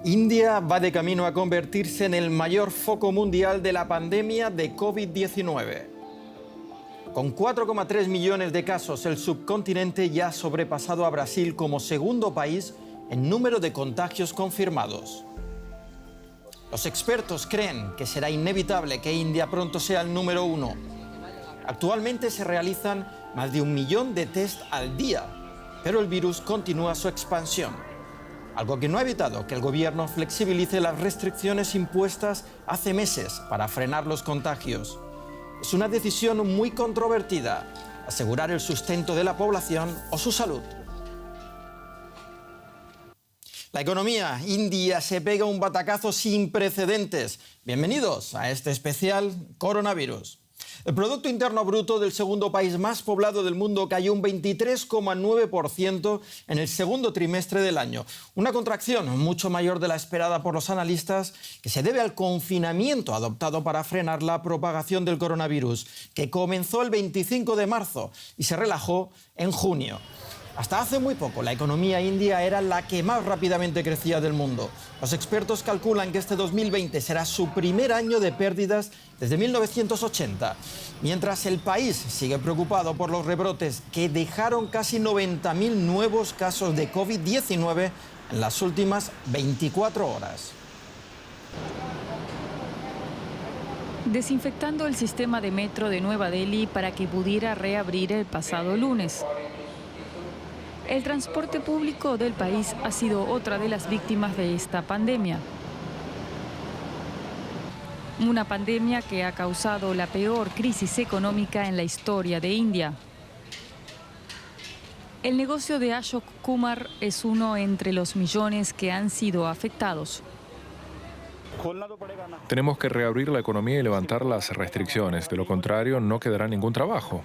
India va de camino a convertirse en el mayor foco mundial de la pandemia de COVID-19. Con 4,3 millones de casos, el subcontinente ya ha sobrepasado a Brasil como segundo país en número de contagios confirmados. Los expertos creen que será inevitable que India pronto sea el número uno. Actualmente se realizan más de 1 millón de test al día, pero el virus continúa su expansión. Algo que no ha evitado que el gobierno flexibilice las restricciones impuestas hace meses para frenar los contagios. Es una decisión muy controvertida, asegurar el sustento de la población o su salud. La economía india se pega un batacazo sin precedentes. Bienvenidos a este especial Coronavirus. El Producto Interno Bruto del segundo país más poblado del mundo cayó un 23,9% en el segundo trimestre del año. Una contracción mucho mayor de la esperada por los analistas, que se debe al confinamiento adoptado para frenar la propagación del coronavirus, que comenzó el 25 de marzo y se relajó en junio. Hasta hace muy poco, la economía india era la que más rápidamente crecía del mundo. Los expertos calculan que este 2020 será su primer año de pérdidas desde 1980. Mientras el país sigue preocupado por los rebrotes que dejaron casi 90.000 nuevos casos de COVID-19 en las últimas 24 horas. Desinfectando el sistema de metro de Nueva Delhi para que pudiera reabrir el pasado lunes. El transporte público del país ha sido otra de las víctimas de esta pandemia. Una pandemia que ha causado la peor crisis económica en la historia de India. El negocio de Ashok Kumar es uno entre los millones que han sido afectados. Tenemos que reabrir la economía y levantar las restricciones, de lo contrario no quedará ningún trabajo.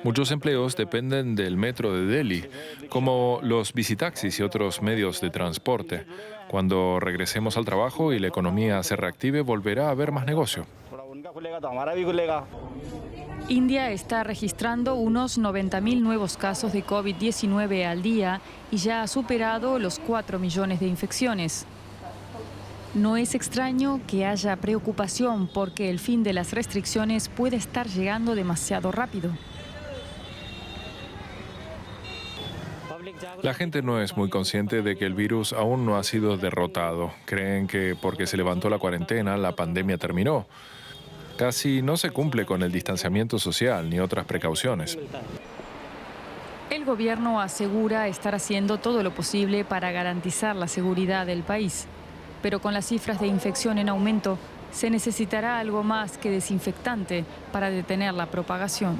Muchos empleos dependen del metro de Delhi, como los visitaxis y otros medios de transporte. Cuando regresemos al trabajo y la economía se reactive, volverá a haber más negocio. India está registrando unos 90.000 nuevos casos de COVID-19 al día y ya ha superado los 4 millones de infecciones. No es extraño que haya preocupación porque el fin de las restricciones puede estar llegando demasiado rápido. La gente no es muy consciente de que el virus aún no ha sido derrotado. Creen que porque se levantó la cuarentena, la pandemia terminó. Casi no se cumple con el distanciamiento social ni otras precauciones. El gobierno asegura estar haciendo todo lo posible para garantizar la seguridad del país. Pero con las cifras de infección en aumento, se necesitará algo más que desinfectante para detener la propagación.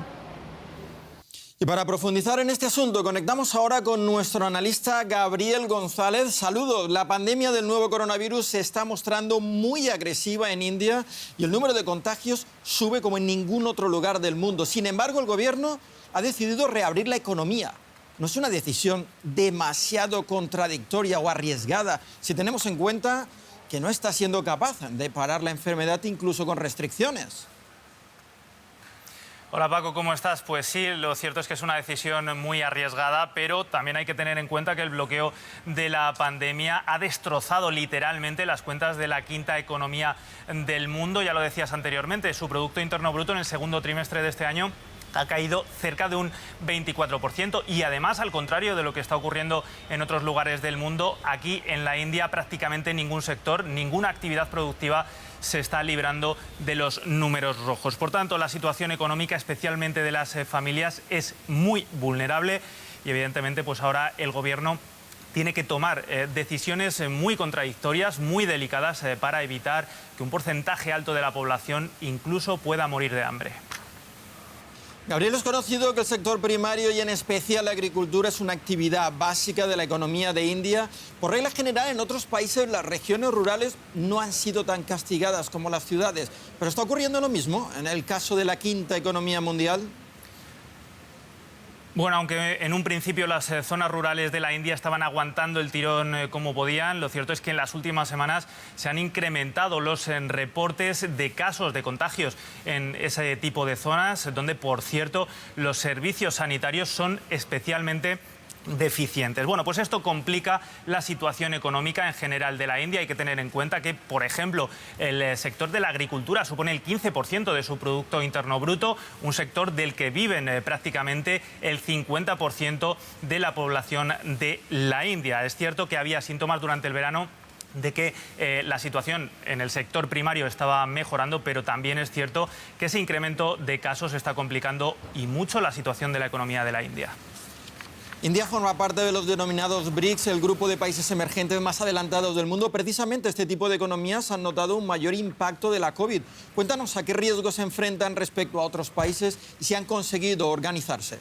Y para profundizar en este asunto, conectamos ahora con nuestro analista Gabriel González. Saludos. La pandemia del nuevo coronavirus se está mostrando muy agresiva en India y el número de contagios sube como en ningún otro lugar del mundo. Sin embargo, el gobierno ha decidido reabrir la economía. ¿No es una decisión demasiado contradictoria o arriesgada si tenemos en cuenta que no está siendo capaz de parar la enfermedad incluso con restricciones? Hola Paco, ¿cómo estás? Pues sí, lo cierto es que es una decisión muy arriesgada, pero también hay que tener en cuenta que el bloqueo de la pandemia ha destrozado literalmente las cuentas de la quinta economía del mundo. Ya lo decías anteriormente, su Producto Interno Bruto en el segundo trimestre de este año ha caído cerca de un 24% y además, al contrario de lo que está ocurriendo en otros lugares del mundo, aquí en la India prácticamente ningún sector, ninguna actividad productiva se está librando de los números rojos. Por tanto, la situación económica, especialmente de las familias, es muy vulnerable y evidentemente pues ahora el gobierno tiene que tomar decisiones muy contradictorias, muy delicadas para evitar que un porcentaje alto de la población incluso pueda morir de hambre. Gabriel, es conocido que el sector primario y en especial la agricultura es una actividad básica de la economía de India. Por regla general, en otros países las regiones rurales no han sido tan castigadas como las ciudades. ¿Pero está ocurriendo lo mismo en el caso de la quinta economía mundial? Bueno, aunque en un principio las zonas rurales de la India estaban aguantando el tirón como podían, lo cierto es que en las últimas semanas se han incrementado los reportes de casos de contagios en ese tipo de zonas, donde, por cierto, los servicios sanitarios son especialmente deficientes. Bueno, pues esto complica la situación económica en general de la India. Hay que tener en cuenta que, por ejemplo, el sector de la agricultura supone el 15% de su Producto Interno Bruto, un sector del que viven prácticamente el 50% de la población de la India. Es cierto que había síntomas durante el verano de que la situación en el sector primario estaba mejorando, pero también es cierto que ese incremento de casos está complicando y mucho la situación de la economía de la India. India forma parte de los denominados BRICS, el grupo de países emergentes más adelantados del mundo. Precisamente este tipo de economías han notado un mayor impacto de la COVID. Cuéntanos a qué riesgos se enfrentan respecto a otros países y si han conseguido organizarse.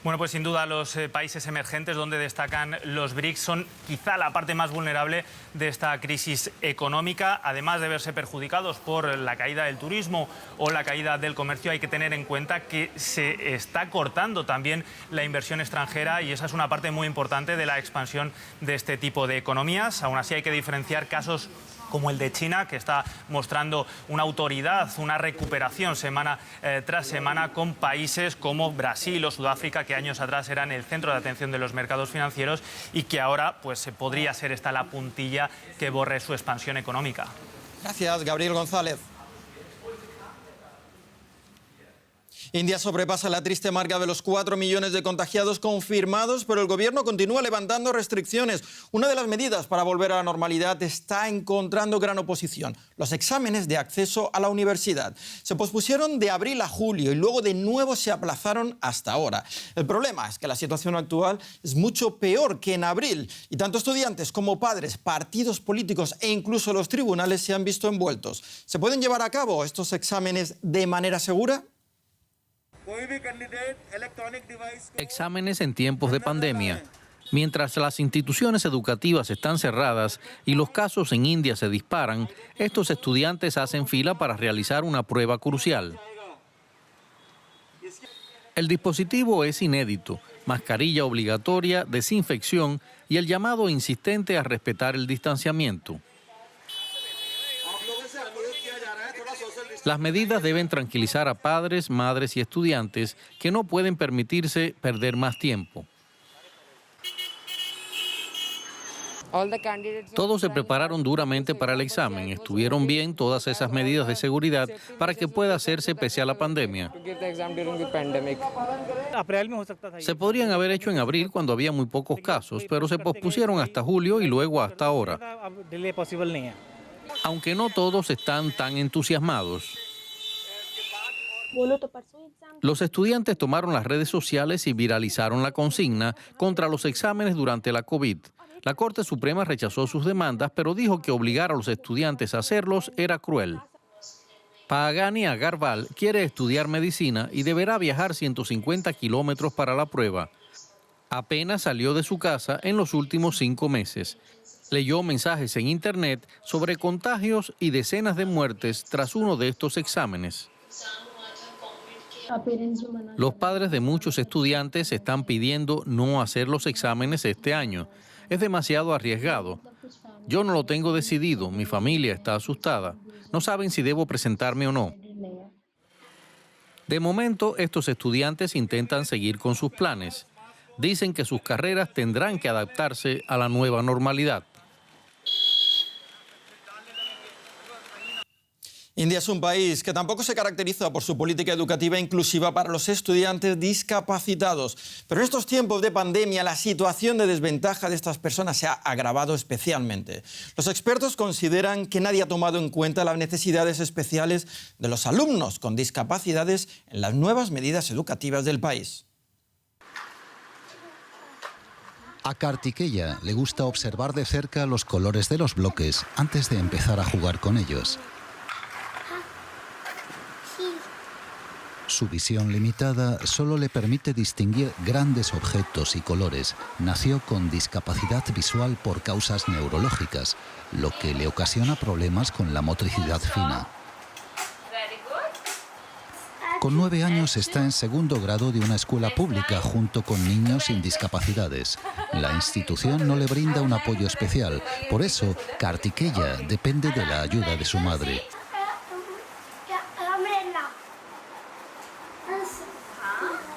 Bueno, pues sin duda los países emergentes donde destacan los BRICS son quizá la parte más vulnerable de esta crisis económica. Además de verse perjudicados por la caída del turismo o la caída del comercio, hay que tener en cuenta que se está cortando también la inversión extranjera y esa es una parte muy importante de la expansión de este tipo de economías. Aún así hay que diferenciar casos como el de China, que está mostrando una autoridad, una recuperación semana tras semana, con países como Brasil o Sudáfrica, que años atrás eran el centro de atención de los mercados financieros y que ahora pues podría ser esta la puntilla que borre su expansión económica. Gracias, Gabriel González. India sobrepasa la triste marca de los 4 millones de contagiados confirmados, pero el gobierno continúa levantando restricciones. Una de las medidas para volver a la normalidad está encontrando gran oposición: los exámenes de acceso a la universidad. Se pospusieron de abril a julio y luego de nuevo se aplazaron hasta ahora. El problema es que la situación actual es mucho peor que en abril y tanto estudiantes como padres, partidos políticos e incluso los tribunales se han visto envueltos. ¿Se pueden llevar a cabo estos exámenes de manera segura? Exámenes en tiempos de pandemia. Mientras las instituciones educativas están cerradas y los casos en India se disparan, estos estudiantes hacen fila para realizar una prueba crucial. El dispositivo es inédito: mascarilla obligatoria, desinfección y el llamado insistente a respetar el distanciamiento. Las medidas deben tranquilizar a padres, madres y estudiantes que no pueden permitirse perder más tiempo. Todos se prepararon duramente para el examen. Estuvieron bien todas esas medidas de seguridad para que pueda hacerse pese a la pandemia. Se podrían haber hecho en abril cuando había muy pocos casos, pero se pospusieron hasta julio y luego hasta ahora. Aunque no todos están tan entusiasmados. Los estudiantes tomaron las redes sociales y viralizaron la consigna contra los exámenes durante la COVID. La Corte Suprema rechazó sus demandas, pero dijo que obligar a los estudiantes a hacerlos era cruel. Pagani Agarwal quiere estudiar medicina y deberá viajar 150 kilómetros para la prueba. Apenas salió de su casa en los últimos 5 meses. Leyó mensajes en Internet sobre contagios y decenas de muertes tras uno de estos exámenes. Los padres de muchos estudiantes están pidiendo no hacer los exámenes este año. Es demasiado arriesgado. Yo no lo tengo decidido, mi familia está asustada. No saben si debo presentarme o no. De momento, estos estudiantes intentan seguir con sus planes. Dicen que sus carreras tendrán que adaptarse a la nueva normalidad. India es un país que tampoco se caracteriza por su política educativa inclusiva para los estudiantes discapacitados. Pero en estos tiempos de pandemia, la situación de desventaja de estas personas se ha agravado especialmente. Los expertos consideran que nadie ha tomado en cuenta las necesidades especiales de los alumnos con discapacidades en las nuevas medidas educativas del país. A Kartikeya le gusta observar de cerca los colores de los bloques antes de empezar a jugar con ellos. Su visión limitada solo le permite distinguir grandes objetos y colores. Nació con discapacidad visual por causas neurológicas, lo que le ocasiona problemas con la motricidad fina. Con 9 años está en segundo grado de una escuela pública junto con niños sin discapacidades. La institución no le brinda un apoyo especial, por eso Kartikeya depende de la ayuda de su madre.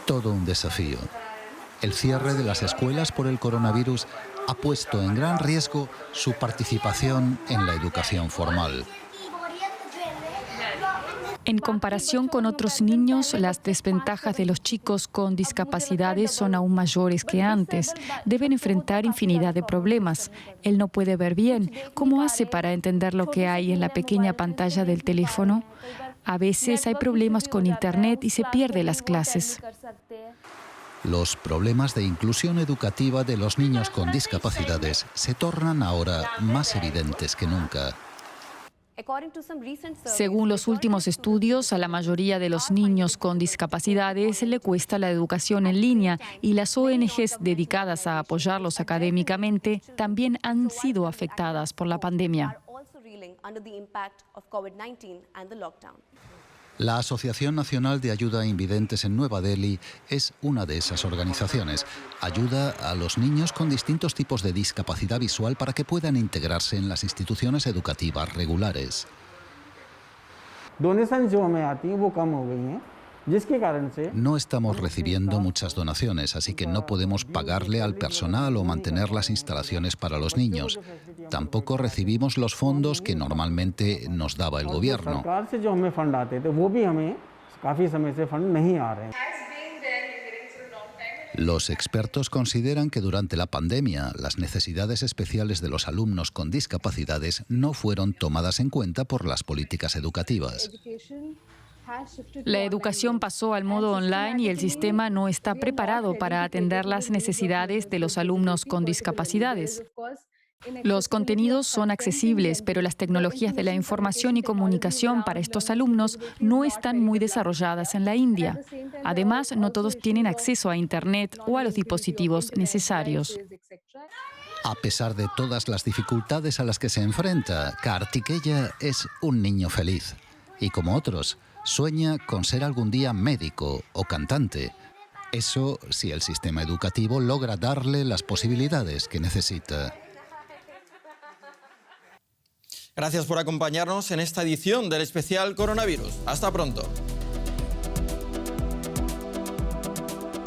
Todo un desafío. El cierre de las escuelas por el coronavirus ha puesto en gran riesgo su participación en la educación formal. En comparación con otros niños, las desventajas de los chicos con discapacidades son aún mayores que antes. Deben enfrentar infinidad de problemas. Él no puede ver bien. ¿Cómo hace para entender lo que hay en la pequeña pantalla del teléfono? A veces hay problemas con Internet y se pierden las clases. Los problemas de inclusión educativa de los niños con discapacidades se tornan ahora más evidentes que nunca. Según los últimos estudios, a la mayoría de los niños con discapacidades le cuesta la educación en línea y las ONGs dedicadas a apoyarlos académicamente también han sido afectadas por la pandemia. La Asociación Nacional de Ayuda a Invidentes en Nueva Delhi es una de esas organizaciones. Ayuda a los niños con distintos tipos de discapacidad visual para que puedan integrarse en las instituciones educativas regulares. No estamos recibiendo muchas donaciones, así que no podemos pagarle al personal o mantener las instalaciones para los niños. Tampoco recibimos los fondos que normalmente nos daba el gobierno. Los expertos consideran que durante la pandemia las necesidades especiales de los alumnos con discapacidades no fueron tomadas en cuenta por las políticas educativas. La educación pasó al modo online y el sistema no está preparado para atender las necesidades de los alumnos con discapacidades. Los contenidos son accesibles, pero las tecnologías de la información y comunicación para estos alumnos no están muy desarrolladas en la India. Además, no todos tienen acceso a Internet o a los dispositivos necesarios. A pesar de todas las dificultades a las que se enfrenta, Kartikeya es un niño feliz. Y como otros, sueña con ser algún día médico o cantante. Eso si el sistema educativo logra darle las posibilidades que necesita. Gracias por acompañarnos en esta edición del especial Coronavirus. Hasta pronto.